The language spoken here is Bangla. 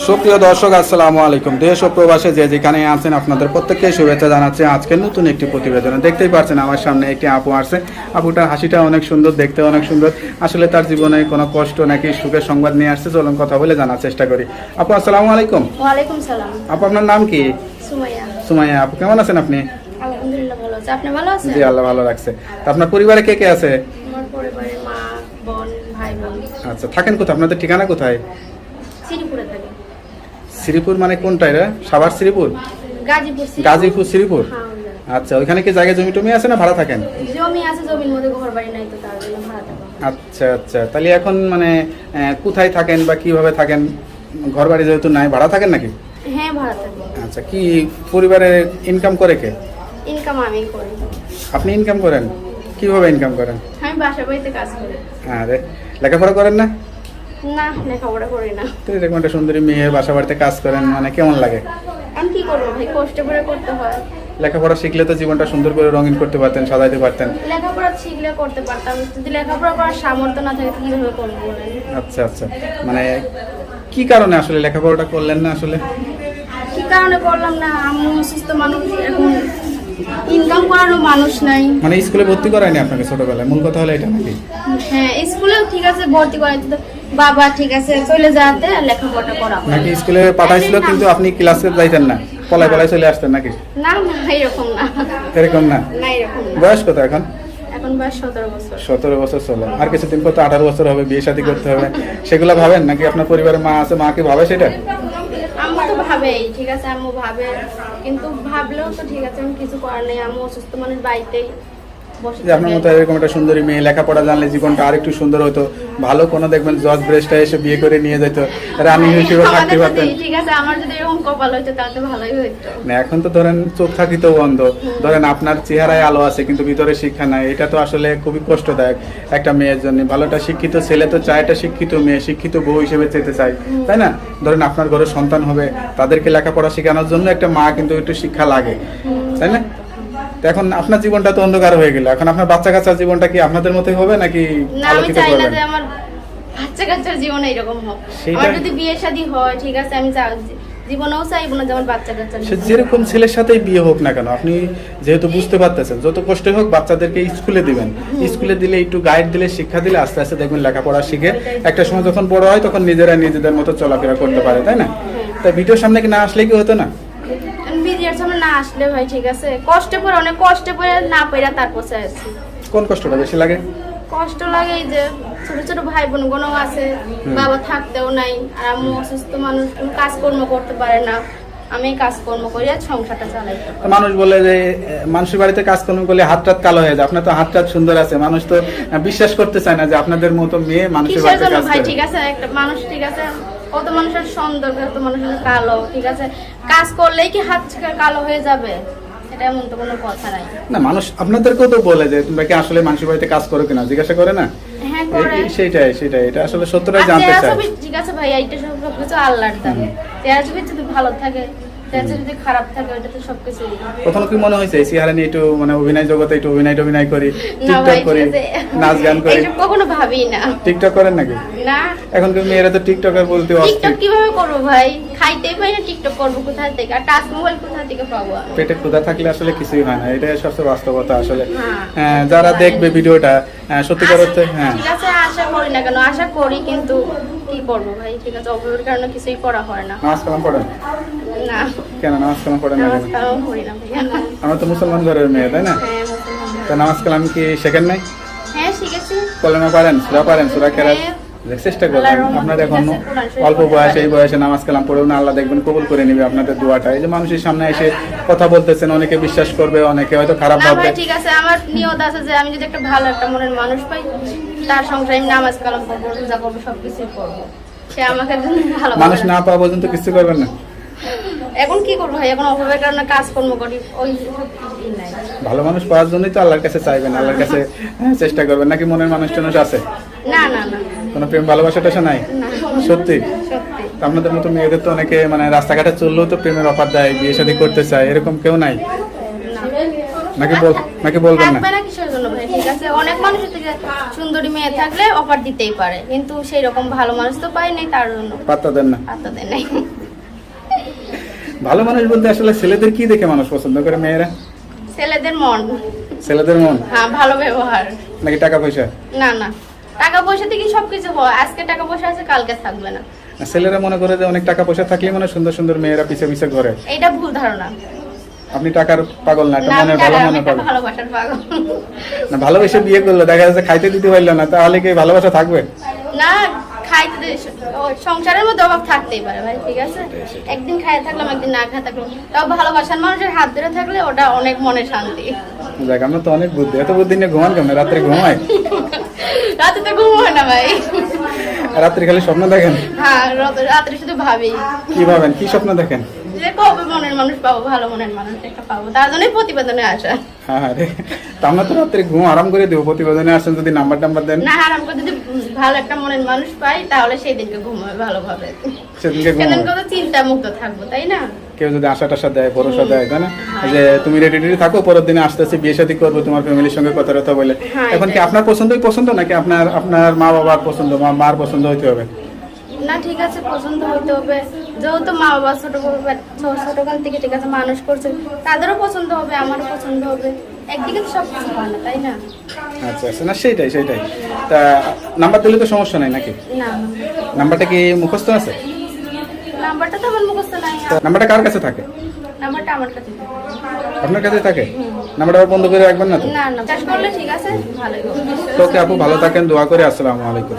সুপ্রিয় দর্শক, আসসালামু আলাইকুম। দেশ ও প্রবাসে যে যেখানে আছেন আপনাদের প্রত্যেককে শুভেচ্ছা জানাচ্ছি আজকের নতুন একটি প্রতিবেদনে। দেখতেই পাচ্ছেন আমার সামনে একটি আপু আসছে। আপুটার হাসিটা অনেক সুন্দর, দেখতে অনেক সুন্দর। আসলে তার জীবনে কোনো কষ্ট নাকি সুখের সংবাদ নিয়ে আসছে। চলুন কথা বলে জানার চেষ্টা করি। আপু আসসালামু আলাইকুম। ওয়ালাইকুম সালাম। আপু আপনার নাম কি? সুমাইয়া। সুমাইয়া আপু, কেমন আছেন আপনি? আলহামদুলিল্লাহ ভালো আছি। আপনি ভালো আছেন? জি, আল্লাহ ভালো রাখছে। তা আপনার পরিবারে কে কে আছে? আমার পরিবারে মা, বোন, ভাই বোন। আচ্ছা, থাকেন কোথায়? আপনাদের ঠিকানা কোথায়? শ্রীপুরে থাকি। শ্রীপুর মানে কোনটা এটা? সাভার শ্রীপুর? গাজীপুর। গাজীপুর শ্রীপুর। হ্যাঁ, আচ্ছা, ওইখানে কি জায়গা জমি টমি আছে না ভাড়া থাকেন? জমি আছে, জমির মধ্যে ঘর বাড়ি নাই তো তার জন্য ভাড়া থাকো। আচ্ছা আচ্ছা, তাহলে এখন মানে কোথায় থাকেন বা কিভাবে থাকেন? ঘর বাড়ি যেহেতু নাই, ভাড়া থাকেন নাকি? হ্যাঁ, ভাড়া থাকি। আচ্ছা, কি পরিবারে ইনকাম করে কে? ইনকাম আমি করি। আপনি ইনকাম করেন? কিভাবে ইনকাম করেন? আমি বাসা বাড়িতে কাজ করি। আরে, লেখাপড়া করেন না? না, লেখাপড়া করি না। তো এরকম একটা সুন্দরী মেয়ে বাসা বাড়িতে কাজ করেন, মানে কেমন লাগে? আমি কি করবো ভাই, কষ্ট করে করতে হয়। লেখাপড়া শিখলে তো জীবনটা সুন্দর করে রঙিন করতে পারতেন, সাজাইতে পারতেন। লেখাপড়া শিখলে করতে পারতাম, যদি লেখাপড়া করার সামর্থ্য না থাকে কিভাবে করবো বলেন? আচ্ছা আচ্ছা, মানে কি কারণে আসলে লেখাপড়াটা করলেন না আসলে? কি কারণে করলাম না, আমি অসুস্থ মানুষ, এখন ইনকাম করারও মানুষ নাই। মানে স্কুলে ভর্তি করায়নি আপনাকে ছোটবেলায়? মূল কথা হলো এটা নাকি? হ্যাঁ, স্কুলেও ঠিক আছে ভর্তি করাইতে তো বাবা ঠিক আছে চলে যাতে আর লেখাপড়া করা নাকি স্কুলে পাঠাইছিল কিন্তু আপনি ক্লাসে যাইতেন না, পলায় পলায় চলে আসতেন নাকি? না না, এরকম না। এরকম না? না, এরকম না। বয়স কত এখন? এখন বয়স 17 বছর। 17 বছর চলে, আর কিছুদিন পর তো 18 বছর হবে, বিয়ে শাদী করতে হবে। সেগুলো ভাবেন নাকি? আপনার পরিবারে মা আছে, মা কি ভাবে সেটা? আম্মু তো ভাবেই, ঠিক আছে আম্মু ভাবে, কিন্তু ভাবলেও তো ঠিক আছে, আমি কিছু করার নেই। আম্মু অসুস্থ মানুষ, বাড়িতেই বসে যে আপনার মতো থাকে। এরকম একটা সুন্দরী মেয়ে লেখাপড়া জানলে জীবনটা আরেকটু সুন্দর হতো। ভালো কোনো দেখবেন জজ ব্রেস্টটা এসে বিয়ে করে নিয়ে যেত, রানী হিসেবে থাকতে আমাদের পারতেন। যদি- ঠিক আছে, আমার যদি এরকম কপাল হইতো তাহলে তো ভালোই হইতো। না, এখন তো ধরেন চোখ থাকিতেও বন্ধ, ধরেন আপনার চেহারায় আলো আছে কিন্তু ভিতরে শিক্ষা নাই। এটা তো আসলে খুবই কষ্টদায়ক একটা মেয়ের জন্য। ভালো একটা শিক্ষিত ছেলে তো চায় একটা শিক্ষিত মেয়ে, শিক্ষিত বউ হিসেবে যেতে চায়, তাই না? ধরেন আপনার ঘরে সন্তান হবে, তাদেরকে লেখাপড়া শেখানোর জন্য একটা মা কিন্তু একটু শিক্ষা লাগে, তাই না? তো এখন আপনার জীবনটা তো অন্ধকার হয়ে গেল, এখন আপনার বাচ্চা কাচ্চার জীবনটা কি আপনাদের মতোই হবে নাকি না, আমি আলোকিত চাই না করবেন? যে আমার বাচ্চা কাচ্চার জীবন এরকম হোক। সেটা- আমার যদি বিয়ে শাদী হয় ঠিক আছে, আমি জীবনেও চাইবো না যে আমার বাচ্চা কাচ্চার সে জীবন যেরকম ছেলের সাথেই বিয়ে হোক না কেন, আপনি যেহেতু বুঝতে পারতেছেন যত কষ্ট হোক বাচ্চাদেরকে স্কুলে দিবেন। স্কুলে দিলে একটু গাইড দিলে, শিক্ষা দিলে আস্তে আস্তে দেখবেন লেখাপড়া শিখে একটা সময় যখন বড় হয় তখন নিজেরা নিজেদের মতো চলাফেরা করতে পারে, তাই না? তাই ভিডিওর সামনে কি না আসলে কি হতো না? বিয়ের সামনে না আসলে ভাই ঠিক আছে, কষ্টে পড়ে, অনেক কষ্টে পড়ে না পেরা তারপর চাইছি। কোন কষ্টটা বেশি লাগে? কষ্ট লাগে এই যে ছোট ছোট ভাই বোন গুলো আছে, বাবা থাকতেও নাই, আর আম্মু অসুস্থ মানুষ, কোনো কাজকর্ম করতে পারে না। আমি কাজকর্ম করি আর সংসারটা চালাই। তো মানুষ বলে যে মানুষের বাড়িতে কাজকর্ম করলে হাত টাত কালো হয়ে যায়, আপনার তো হাত টাত সুন্দর আছে। মানুষ তো বিশ্বাস করতে চায় না যে আপনাদের মতো মেয়ে মানুষের কিসের বাড়িতে জন্য কাজ ভাই, করে। ঠিক আছে একটা মানুষ ঠিক আছে, কত মানুষের সুন্দর, কত মানুষের কালো, ঠিক আছে কাজ করলেই কি হাত কালো হয়ে যাবে? এটা এমন তো কোনো কথা নাই। না, মানুষ আপনাদেরকেও তো বলে যে তোমরা কি আসলে মানুষের বাড়িতে কাজ করো কিনা, জিজ্ঞাসা করে না? হ্যাঁ করে। সেটাই সেটাই, এটা আসলে সত্যটাই আর জানতে চেহারা চাই। ছবি ঠিক আছে ভাই, এইটা সবকিছু আল্লাহর দান। চেহারা ছবি যদি ভালো থাকে, চেহারা ছবি যদি খারাপ থাকে, ওইটা তো সবকিছু। কখনো কি মনে হয়েছে এই চেহারা নিয়ে একটু মানে অভিনয় জগতে একটু অভিনয় করি, না ভাই, টিকটক করি, ঠিক আছে, নাচ গান করি? এইসব কখনো ভাবি না। টিকটক করেন নাকি? না, এখন কি মেয়েরা তো টিকটকার বলতে টিকটক অস্থির। কিভাবে করবো ভাই? খাইতেই পাই না, টিকটক করবো কোথা থেকে? আর টাচ মোবাইল কোথা থেকে পাবো আমি? পেটে ক্ষুধা থাকলে আসলে কিছুই হয় না, এটাই সবচেয়ে বাস্তবতা আসলে। হ্যাঁ। যারা দেখবে ভিডিওটা সত্যিকার অর্থে, হ্যাঁ ঠিক আছে, আশা করি না কেন, আশা করি, কিন্তু কি করবো ভাই, ঠিক আছে অভাবের কারণে কিছুই করা হয় না। নামাজ কালাম পড়েন? না, কেন নামাজ কালাম পড়েন না নামাজ কেন? কালাম করি না ভাইয়া। আমরা তো মুসলমান ঘরের মেয়ে, তাই না? হ্যাঁ, মুসলমান। তা নামাজ কালাম কি শেখেন নাই? হ্যাঁ, শিখেছি। কলেমা পারেন, সূরা কেরাত? হ্যাঁ। চেষ্টা করবেন। আল্লাহর রহমতে আপনার ঠিক এখন আছে, কোরআন শরীফ অল্প পড়তে বয়সে, পারি। এই বয়সে নামাজ কালাম পড়েও না, আল্লাহ দেখবেন কবুল করে নিবে আপনাদের দোয়াটা। এই যে মানুষের সামনে এসে কথা বলতেছেন, অনেকে বিশ্বাস করবে, অনেকে হয়তো খারাপ না ভাববে। ভাই ঠিক আছে, আমার নিয়ত আছে যে আমি যদি একটা ভালো একটা মনের মানুষ পাই, তার সংসারে আমি নামাজ কালাম করবো, রোজা করবো, সবকিছুই করবো। সে আমাকে ভালো মানুষ না পাওয়া পর্যন্ত কিছু করবেন না? এখন কি করবো ভাই, এখন অভাবের কারণে কাজকর্ম করি, ওই সব কিছুই নাই। ভালো মানুষ পাওয়ার জন্যই তো আল্লাহর কাছে চাইবেন, আল্লাহর কাছে চেষ্টা করবেন। নাকি মনের মানুষ টানুষ আছে? না না না কোনো প্রেম ভালোবাসা টাসা নাই? না, সত্যি? সত্যি আপনাদের মতো মেয়েদের তো অনেকে মানে রাস্তাঘাটে চললেও তো প্রেমের অফার দেয়, বিয়ে শাদী করতে চায়, এরকম কেউ নাই? না। নাকি বলবেন না? থাকবে না কিসের জন্য ভাই? ঠিক আছে, অনেক মানুষের থেকে সুন্দরী মেয়ে থাকলে অফার দিতেই পারে, কিন্তু সেই রকম ভালো মানুষ তো পাই নাই, তার জন্য পাত্তা দেন না। পাত্তা দেয় নাই। ভালো মানুষ বলতে আসলে ছেলেদের কি দেখে মানুষ পছন্দ করে? মেয়েরা? ছেলেদের মন। ছেলেদের মন হ্যাঁ, ভালো ব্যবহার। নাকি টাকা পয়সা? না না, টাকা পয়সা থেকে সবকিছু হয়, আজকে টাকা পয়সা আছে কালকে থাকবে না। ছেলেরা মনে করে যে অনেক টাকা পয়সা থাকলে মানে সুন্দর সুন্দর মেয়েরা পিছে পিছে ঘরে। এটা ভুল ধারণা। আপনি টাকার পাগল না, এটা না, মনে ভালো মনে পাগল। ভালোবাসার পাগল। না, ভালোবেসে বিয়ে করলে দেখা যাচ্ছে খাইতে দিতে পারলো না, তাহলে কি ভালোবাসা থাকবে? না, খাইতে সংসারের মধ্যে অভাব থাকতেই পারে ভাই, ঠিক আছে, একদিন খাই থাকলাম একদিন না খাই থাকলাম, তাও ভালোবাসার মানুষের হাত ধরে থাকলে ওটা অনেক মনে শান্তি। দেখ, আমরা তো অনেক বুদ্ধি, এত বুদ্ধি নিয়ে ঘুমান কেমন? রাত্রে ঘুমায়? রাতে তো ঘুম হয় না ভাই। রাত্রে খালি স্বপ্ন দেখেন? হ্যাঁ, রাত্রে শুধু ভাবি। কি ভাবেন, কি স্বপ্ন দেখেন? যে কবে মনের মানুষ পাবো, ভালো মনের মানুষ একটা পাবো, তার জন্যই প্রতিবেদনে আসা। হ্যাঁ রে, তা আমরা তো রাত্রে ঘুম আরাম করে দেবো, প্রতিবেদনে আসেন যদি নাম্বার দেন। না, আরাম করে যদি ভালো একটা মনের মানুষ পাই তাহলে সেই দিনকে ঘুমাবে ভালোভাবে, সেদিনকে সেদিনকে তো চিন্তা মুক্ত থাকবো, তাই না? কেউ যদি আশা টাশা দেয়, ভরসা দেয়, তাই না, যে তুমি রেডি রেডি থাকো, পরের দিনে আসতেছি, বিয়ে শাদী করবো, তোমার ফ্যামিলির সঙ্গে কথা টথা বলে। হ্যাঁ, এখন কি আপনার পছন্দই পছন্দ নাকি আপনার মা বাবার পছন্দ, মার পছন্দ হইতে হবে? না, ঠিক আছে, পছন্দ হইতে হবে, যেহেতু মা বাবা ছোটকাল থেকে ঠিক আছে মানুষ করছে, তাদেরও পছন্দ হবে, আমারও পছন্দ হবে, একদিকে তো সব কিছু হয় না, তাই না? আচ্ছা আচ্ছা, না সেটাই। তা নাম্বার দিলে তো সমস্যা নাই নাকি? না, নাম্বারটা কি মুখস্থ আছে? নাম্বারটা তো আমার মুখস্থ নাই। নাম্বারটা কার কাছে থাকে? নাম্বারটা আমার কাছে। আপনার কাছে থাকে? নাম্বারটা আবার বন্ধ করে রাখবেন না তো? না, চাষ করলে ঠিক আছে, ভালোই হবে। তো ওকে আপু, ভালো থাকেন, দোয়া করে। আসসালামু আলাইকুম।